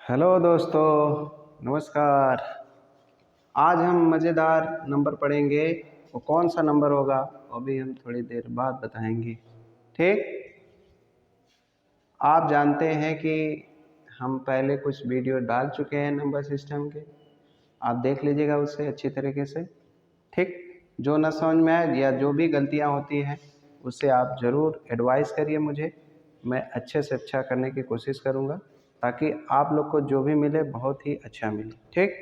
Hello दोस्तों, नमस्कार। आज हम मज़ेदार नंबर पढ़ेंगे। वो कौन सा नंबर होगा वो भी हम थोड़ी देर बाद बताएंगे। ठीक, आप जानते हैं कि हम पहले कुछ वीडियो डाल चुके हैं नंबर सिस्टम के, आप देख लीजिएगा उससे अच्छी तरीके से। ठीक, जो न समझ में आए या जो भी गलतियां होती हैं उससे आप ज़रूर एडवाइस करिए मुझे, मैं अच्छे से अच्छा करने की कोशिश करूँगा ताकि आप लोग को जो भी मिले बहुत ही अच्छा मिले। ठीक,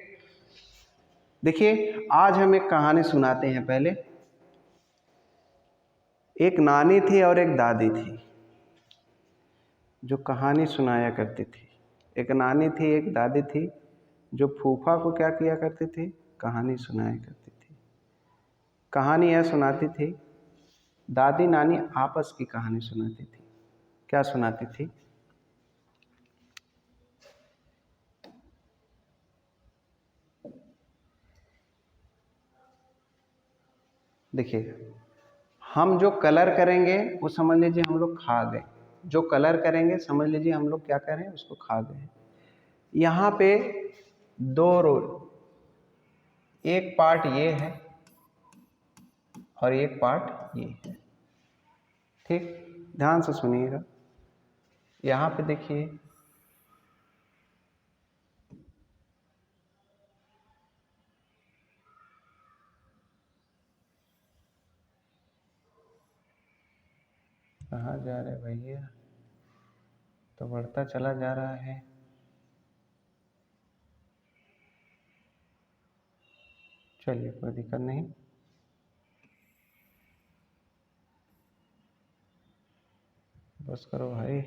देखिए आज हम एक कहानी सुनाते हैं। पहले एक नानी थी और एक दादी थी जो कहानी सुनाया करती थी। एक नानी थी, एक दादी थी जो फूफा को क्या किया करती थी, कहानी सुनाया करती थी। कहानी यह सुनाती थी, दादी नानी आपस की कहानी सुनाती थी। क्या सुनाती थी? देखिए, हम जो कलर करेंगे वो समझ लीजिए हम लोग खा गए। जो कलर करेंगे समझ लीजिए हम लोग क्या करें, उसको खा गए। यहाँ पे दो रोल, एक पार्ट ये है और एक पार्ट ये है। ठीक, ध्यान से सुनिएगा। यहाँ पे देखिए, कहाँ जा रहे भैया, तो बढ़ता चला जा रहा है। चलिए कोई दिक्कत नहीं, बस करो भाई।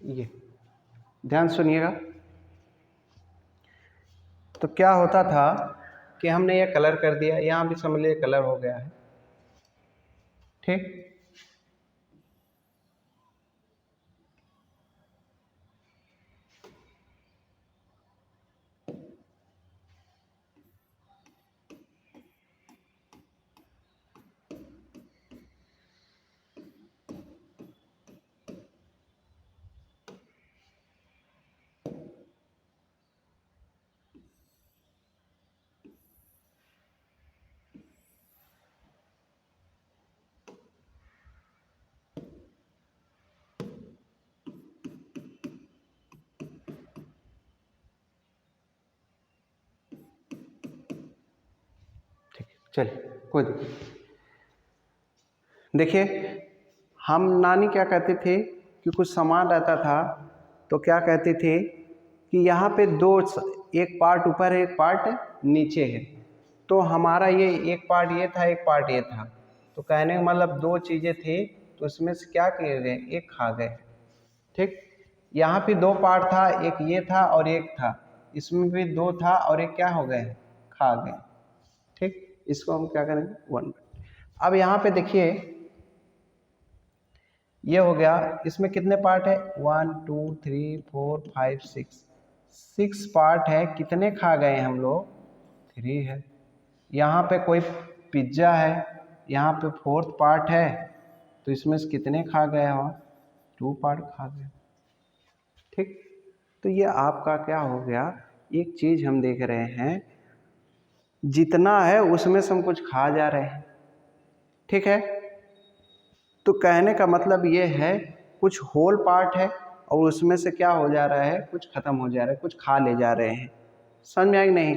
ये ध्यान सुनिएगा। तो क्या होता था कि हमने ये कलर कर दिया, यहाँ भी समझ लीजिए कलर हो गया है। ठीक, चलिए कोई दिक्कत नहीं। देखिए, हम नानी क्या कहती थी कि कुछ सामान रहता था तो क्या कहती थी कि यहाँ पे दो, एक पार्ट ऊपर है एक पार्ट नीचे है। तो हमारा ये एक पार्ट ये था, एक पार्ट ये था। तो कहने का मतलब दो चीज़ें थी तो उसमें से क्या किए गए, एक खा गए। ठीक, यहाँ पे दो पार्ट था, एक ये था और एक था, इसमें भी दो था और एक क्या हो गए, खा गए। ठीक, इसको हम क्या करेंगे, वन। अब यहाँ पे देखिए ये हो गया, इसमें कितने पार्ट है, 1 2 3 4 5 6 पार्ट है। कितने खा गए हम लोग, 3 है। यहाँ पे कोई पिज्ज़ा है, यहाँ पे 4th पार्ट है, तो इसमें से कितने खा गए हो, 2 पार्ट खा गए। ठीक, तो ये आपका क्या हो गया, एक चीज़ हम देख रहे हैं जितना है उसमें से हम कुछ खा जा रहे हैं। ठीक है, तो कहने का मतलब ये है कुछ होल पार्ट है और उसमें से क्या हो जा रहा है, कुछ ख़त्म हो जा रहा है, कुछ खा ले जा रहे हैं। समझ में आई नहीं?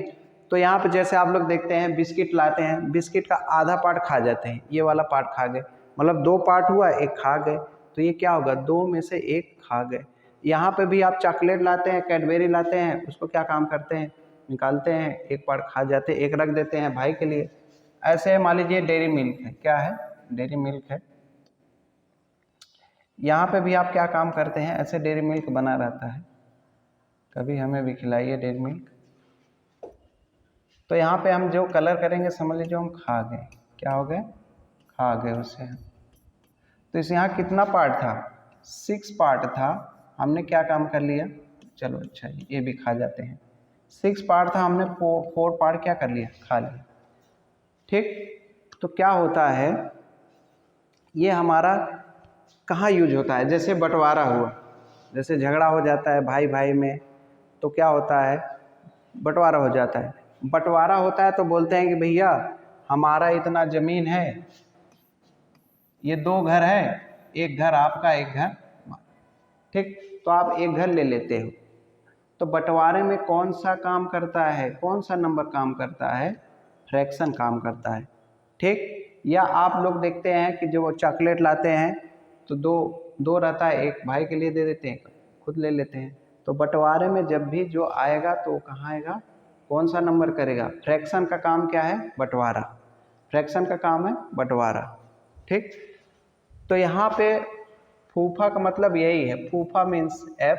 तो यहाँ पे जैसे आप लोग देखते हैं बिस्किट लाते हैं, बिस्किट का आधा पार्ट खा जाते हैं, ये वाला पार्ट खा गए, मतलब 2 पार्ट हुआ, एक खा गए। तो ये क्या होगा, 2 में से 1 खा गए। यहाँ पे भी आप चॉकलेट लाते हैं, कैडबेरी लाते हैं, उसको क्या काम करते हैं, निकालते हैं, एक पार्ट खा जाते हैं, एक रख देते हैं भाई के लिए। ऐसे मान लीजिए डेयरी मिल्क है, क्या है, डेयरी मिल्क है, यहाँ पे भी आप क्या काम करते हैं, ऐसे डेयरी मिल्क बना रहता है, कभी हमें भी खिलाइए डेयरी मिल्क। तो यहाँ पे हम जो कलर करेंगे समझ लीजिए हम खा गए, क्या हो गए, खा गए उसे। तो इस यहाँ कितना पार्ट था, 6 पार्ट था, हमने क्या काम कर लिया, चलो अच्छा ये भी खा जाते हैं। 6 पार्ट था, हमने 4 पार्ट क्या कर लिया, खा लिया। ठीक, तो क्या होता है, ये हमारा कहाँ यूज होता है, जैसे बंटवारा हुआ, जैसे झगड़ा हो जाता है भाई भाई में, तो क्या होता है, बंटवारा हो जाता है। बंटवारा होता है तो बोलते हैं कि भैया हमारा इतना ज़मीन है, ये 2 घर है, एक घर आपका एक घर, ठीक, तो आप एक घर ले लेते हो। तो बंटवारे में कौन सा काम करता है, कौन सा नंबर काम करता है, फ्रैक्शन काम करता है। ठीक, या आप लोग देखते हैं कि जो वो चॉकलेट लाते हैं तो दो रहता है, एक भाई के लिए दे देते हैं, खुद ले लेते हैं। तो बंटवारे में जब भी जो आएगा तो कहाँ आएगा, कौन सा नंबर करेगा, फ्रैक्शन का काम क्या है, बंटवारा, फ्रैक्शन का काम है बंटवारा। ठीक, तो यहाँ पे फूफा का मतलब यही है, फूफा means F,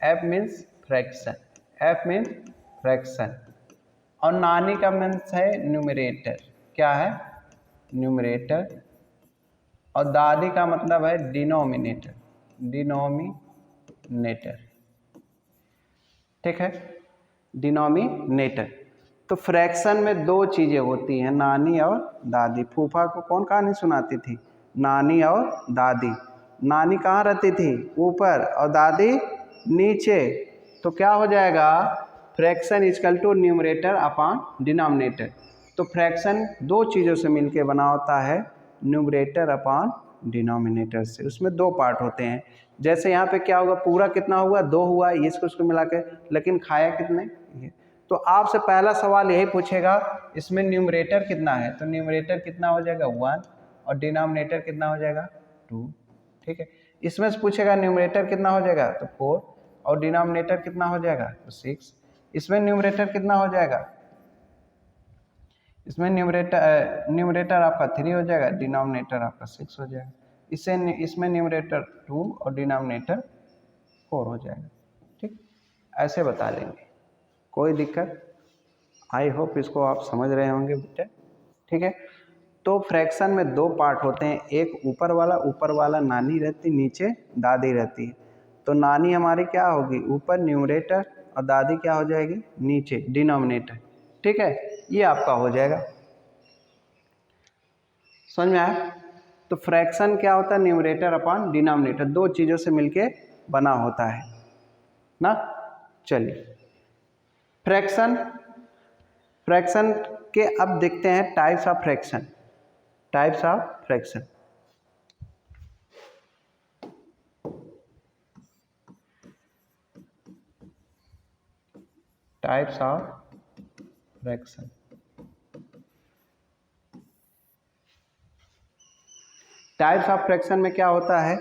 F means fraction, F means fraction, और नानी का मीन्स है न्यूमरेटर, क्या है, न्यूमरेटर, और दादी का मतलब है डिनोमिनेटर, डिनोमिनेटर, ठीक है, डिनोमिनेटर। तो फ्रैक्शन में 2 चीज़ें होती हैं, नानी और दादी। फूफा को कौन कहानी सुनाती थी, नानी और दादी। नानी कहाँ रहती थी, ऊपर, और दादी नीचे। तो क्या हो जाएगा, fraction is equal to numerator upon denominator. तो फ्रैक्शन 2 चीज़ों से मिलके बना होता है, न्यूमरेटर अपॉन डिनोमिनेटर से। उसमें 2 पार्ट होते हैं। जैसे यहाँ पे क्या होगा, पूरा कितना हुआ, 2 हुआ, इसको मिला के, लेकिन खाया कितने, ये। तो आपसे पहला सवाल यही पूछेगा, इसमें न्यूमरेटर कितना है, तो न्यूमरेटर कितना हो जाएगा 1, और डिनोमिनेटर कितना हो जाएगा 2, ठीक है। इसमें से पूछेगा न्यूमरेटर कितना हो जाएगा, तो 4, और डिनोमिनेटर कितना हो जाएगा, तो 6। इसमें न्यूमरेटर कितना हो जाएगा, इसमें न्यूमरेटर आपका 3 हो जाएगा, डिनोमिनेटर आपका 6 हो जाएगा। इसमें न्यूमरेटर 2 और डिनोमिनेटर 4 हो जाएगा। ठीक, ऐसे बता लेंगे, कोई दिक्कत, आई होप इसको आप समझ रहे होंगे बेटा। ठीक है, तो फ्रैक्शन में 2 पार्ट होते हैं, एक ऊपर वाला नानी रहती, नीचे दादी रहती है। तो नानी हमारी क्या होगी, ऊपर न्यूमरेटर, और दादी क्या हो जाएगी, नीचे डिनोमिनेटर। ठीक है, ये आपका हो जाएगा, समझ में आया। तो फ्रैक्शन क्या होता है, न्यूमरेटर अपॉन डिनोमिनेटर, 2 चीज़ों से मिलके बना होता है ना। चलिए, फ्रैक्शन के अब देखते हैं types of fraction, types of fraction. Types of fraction, types of fraction में क्या होता है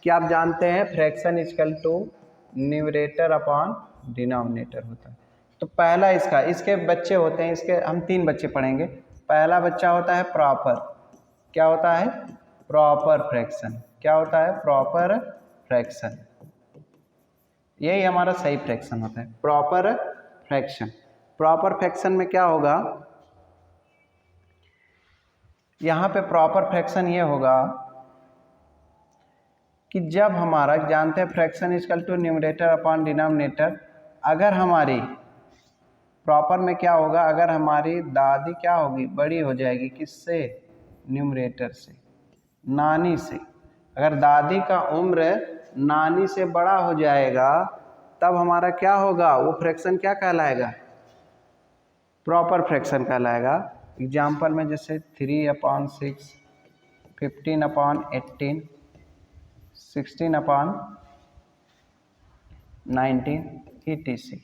कि आप जानते हैं fraction is equal to numerator upon denominator होता है। तो पहला इसके बच्चे होते हैं, इसके हम 3 बच्चे पढ़ेंगे। पहला बच्चा होता है प्रॉपर, क्या होता है, प्रॉपर फ्रैक्शन, क्या होता है, प्रॉपर फ्रैक्शन, यही हमारा सही फ्रैक्शन होता है, प्रॉपर फ्रैक्शन। प्रॉपर फ्रैक्शन में क्या होगा, यहाँ पे प्रॉपर फ्रैक्शन ये होगा कि जब हमारा, जानते हैं fraction is equal to numerator upon denominator, अगर हमारी प्रॉपर में क्या होगा, अगर हमारी दादी क्या होगी, बड़ी हो जाएगी, किससे, न्यूमरेटर से, नानी से। अगर दादी का उम्र नानी से बड़ा हो जाएगा तब हमारा क्या होगा, वो फ्रैक्शन क्या कहलाएगा, प्रॉपर फ्रैक्शन कहलाएगा। एग्जाम्पल में जैसे 3/6, 15/18, 16/19 etc।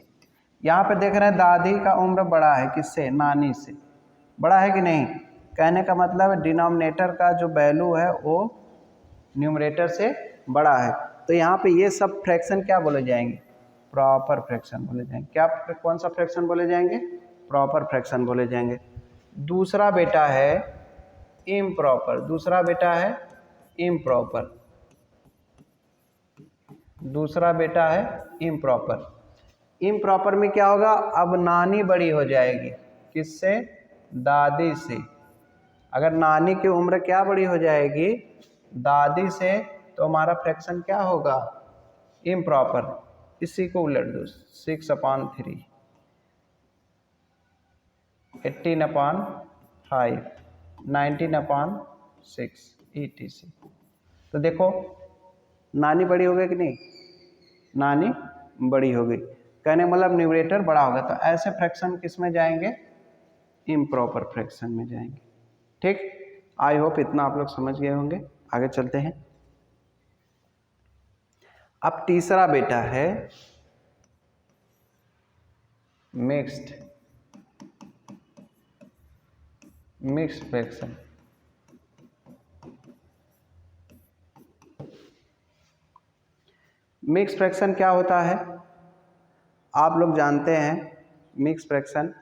यहाँ पे देख रहे हैं दादी का उम्र बड़ा है, किससे, नानी से, बड़ा है कि नहीं। कहने का मतलब डिनोमिनेटर का जो वैल्यू है वो न्यूमरेटर से बड़ा है। तो यहाँ पे ये सब फ्रैक्शन क्या बोले जाएंगे, प्रॉपर फ्रैक्शन बोले जाएंगे। क्या, कौन सा फ्रैक्शन बोले जाएंगे, प्रॉपर फ्रैक्शन बोले जाएंगे। दूसरा बेटा है इम्प्रॉपर, दूसरा बेटा है इम्प्रॉपर। दूसरा बेटा है इम्प्रॉपर। इम्प्रॉपर में क्या होगा, अब नानी बड़ी हो जाएगी, किससे, दादी से। अगर नानी की उम्र क्या बड़ी हो जाएगी, दादी से, तो हमारा फ्रैक्शन क्या होगा, इम्प्रॉपर। इसी को उलट दो, 6/3, 18/5, 19/6 ETC। तो देखो नानी बड़ी हो गई कि नहीं, नानी बड़ी हो गई, कहने मतलब न्यूमरेटर बड़ा होगा। तो ऐसे फ्रैक्शन किस में जाएंगे, इम्प्रॉपर फ्रैक्शन में जाएंगे। ठीक, आई होप इतना आप लोग समझ गए होंगे। आगे चलते हैं। अब तीसरा बेटा है मिक्स्ड फ्रैक्शन। मिक्स फ्रैक्शन क्या होता है, आप लोग जानते हैं। मिक्स फ्रैक्शन,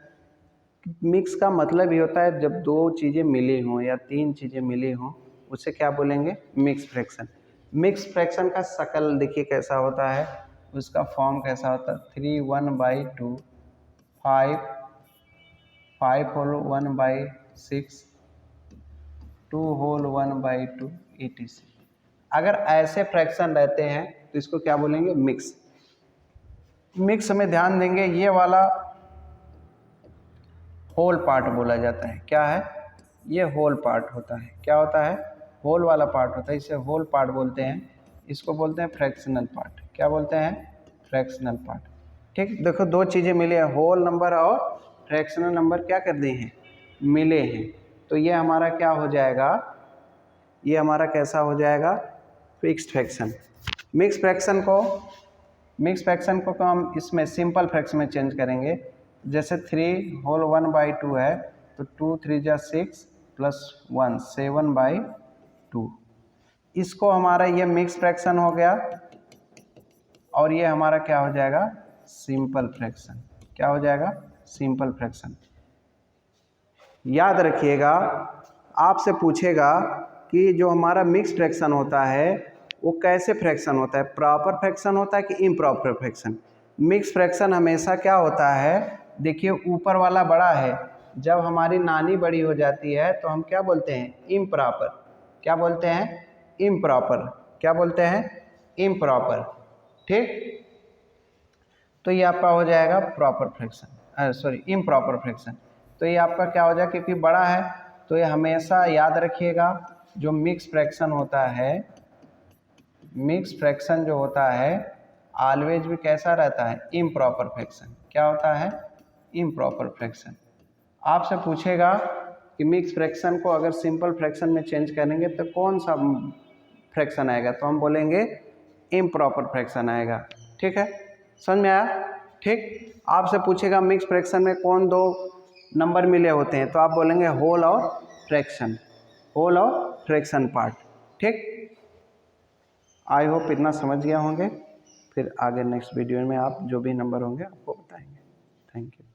मिक्स का मतलब ही होता है जब दो चीज़ें मिली हों या तीन चीज़ें मिली हों, उसे क्या बोलेंगे, मिक्स फ्रैक्शन। मिक्स फ्रैक्शन का शक्ल देखिए कैसा होता है, उसका फॉर्म कैसा होता है, 3 1/2, 5 होल 1/6, 2 होल 1/2 ETC। अगर ऐसे फ्रैक्शन रहते हैं तो इसको क्या बोलेंगे, मिक्स। मिक्स में ध्यान देंगे, ये वाला होल पार्ट बोला जाता है। क्या है, ये होल पार्ट होता है। क्या होता है, होल वाला पार्ट होता है, इसे होल पार्ट बोलते हैं। इसको बोलते हैं फ्रैक्शनल पार्ट। क्या बोलते हैं, फ्रैक्शनल पार्ट। ठीक, देखो दो चीज़ें मिले हैं, होल नंबर और फ्रैक्शनल नंबर क्या कर दिए हैं, मिले हैं। तो ये हमारा क्या हो जाएगा, ये हमारा कैसा हो जाएगा, फिक्स्ड फ्रैक्शन। मिक्स फ्रैक्शन को हम इसमें सिंपल फ्रैक्शन में चेंज करेंगे। जैसे 3 होल 1/2 है, तो 2 3 जा 6 प्लस 1 7/2। इसको हमारा ये मिक्स फ्रैक्शन हो गया, और ये हमारा क्या हो जाएगा, सिंपल फ्रैक्शन। क्या हो जाएगा, सिंपल फ्रैक्शन। याद रखिएगा, आपसे पूछेगा कि जो हमारा मिक्स फ्रैक्शन होता है वो कैसे फ्रैक्शन होता है, प्रॉपर फ्रैक्शन होता है कि इम्प्रॉपर फ्रैक्शन। मिक्स फ्रैक्शन हमेशा क्या होता है, देखिए ऊपर वाला बड़ा है, जब हमारी नानी बड़ी हो जाती है तो हम क्या बोलते हैं, इम्प्रॉपर। क्या बोलते हैं, इम्प्रॉपर। क्या बोलते हैं, इम्प्रॉपर। ठीक, तो ये आपका हो जाएगा proper fraction, sorry improper fraction. तो ये आपका क्या हो जाएगा, क्योंकि बड़ा है तो ये हमेशा याद रखिएगा, जो मिक्स फ्रैक्शन होता है, मिक्स फ्रैक्शन जो होता है ऑलवेज भी कैसा रहता है, इम्प्रॉपर फ्रैक्शन। क्या होता है, इम्प्रॉपर फ्रैक्शन। आपसे पूछेगा कि मिक्स फ्रैक्शन को अगर सिंपल फ्रैक्शन में चेंज करेंगे तो कौन सा फ्रैक्शन आएगा, तो हम बोलेंगे इम्प्रॉपर फ्रैक्शन आएगा। ठीक है, समझ में आया। ठीक, आपसे पूछेगा मिक्स फ्रैक्शन में कौन दो नंबर मिले होते हैं, तो आप बोलेंगे होल और फ्रैक्शन, होल और फ्रैक्शन पार्ट। ठीक, आई होप इतना समझ गया होंगे। फिर आगे नेक्स्ट वीडियो में आप जो भी नंबर होंगे आपको बताएंगे। Thank you.